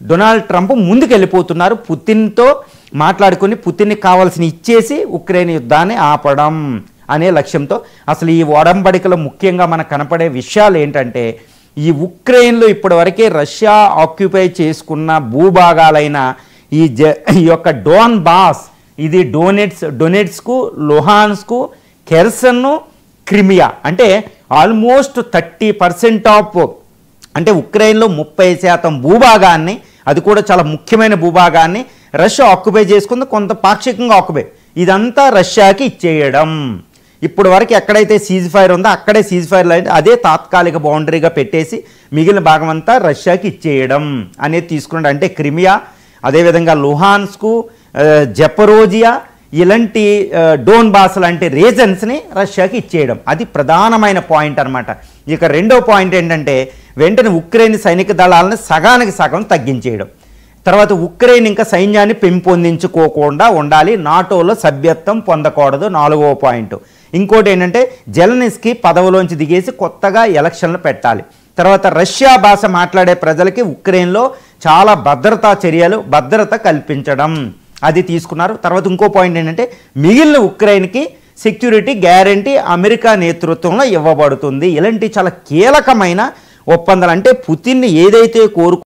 Donald Trump ముందుకు వెళ్ళిపోతున్నారు. పుతిన్తో మాట్లాడుకుని పుతిన్కి కావాల్సిన ఇచ్చేసి ఉక్రెయిన్ యుద్ధాన్ని ఆపడం అనే లక్ష్యంతో. అసలు ఈ ఒడంబడికలో ముఖ్యంగా మనకు కనపడే విషయాలు ఏంటంటే, ఈ ఉక్రెయిన్లో ఇప్పటివరకే రష్యా ఆక్యుపై చేసుకున్న భూభాగాలైన ఈ యొక్క డోన్ బాస్, ఇది డొనెట్స్కు, లుహాన్స్కు, కెర్సన్ను, క్రిమియా, అంటే ఆల్మోస్ట్ 30% ఆఫ్, అంటే ఉక్రెయిన్లో 30% భూభాగాన్ని, అది కూడా చాలా ముఖ్యమైన భూభాగాన్ని రష్యా ఆక్యుపై చేసుకుంది, కొంత పాక్షికంగా ఆక్యుపై, ఇదంతా రష్యాకి ఇచ్చేయడం. ఇప్పుడు వరకు ఎక్కడైతే సీజ్ ఫైర్ ఉందో అక్కడే సీజ్ ఫైర్ అదే తాత్కాలిక బౌండరీగా పెట్టేసి మిగిలిన భాగం అంతా రష్యాకి ఇచ్చేయడం అనేది తీసుకున్నాడు. అంటే క్రిమియా, అదేవిధంగా లుహాన్స్కు, జపరోజియా, ఇలాంటి డోన్ బాస్ లాంటి రీజన్స్ని రష్యాకి ఇచ్చేయడం, అది ప్రధానమైన పాయింట్ అనమాట. ఇక రెండో పాయింట్ ఏంటంటే, వెంటనే ఉక్రెయిన్ సైనిక దళాలను సగానికి సగం తగ్గించేయడం. తర్వాత ఉక్రెయిన్ ఇంకా సైన్యాన్ని పెంపొందించుకోకుండా ఉండాలి, నాటోలో సభ్యత్వం పొందకూడదు, 4వ పాయింట్. ఇంకోటి ఏంటంటే, జెలెన్స్కీ పదవిలోంచి దిగేసి కొత్తగా ఎలక్షన్లు పెట్టాలి. తర్వాత రష్యా భాష మాట్లాడే ప్రజలకి ఉక్రెయిన్లో చాలా భద్రత కల్పించడం, అది తీసుకున్నారు. తర్వాత ఇంకో పాయింట్ ఏంటంటే, మిగిలిన ఉక్రెయిన్కి సెక్యూరిటీ గ్యారంటీ అమెరికా నేతృత్వంలో ఇవ్వబడుతుంది. ఇలాంటి చాలా కీలకమైన ఒప్పందాలు. అంటే పుతిన్ ఏదైతే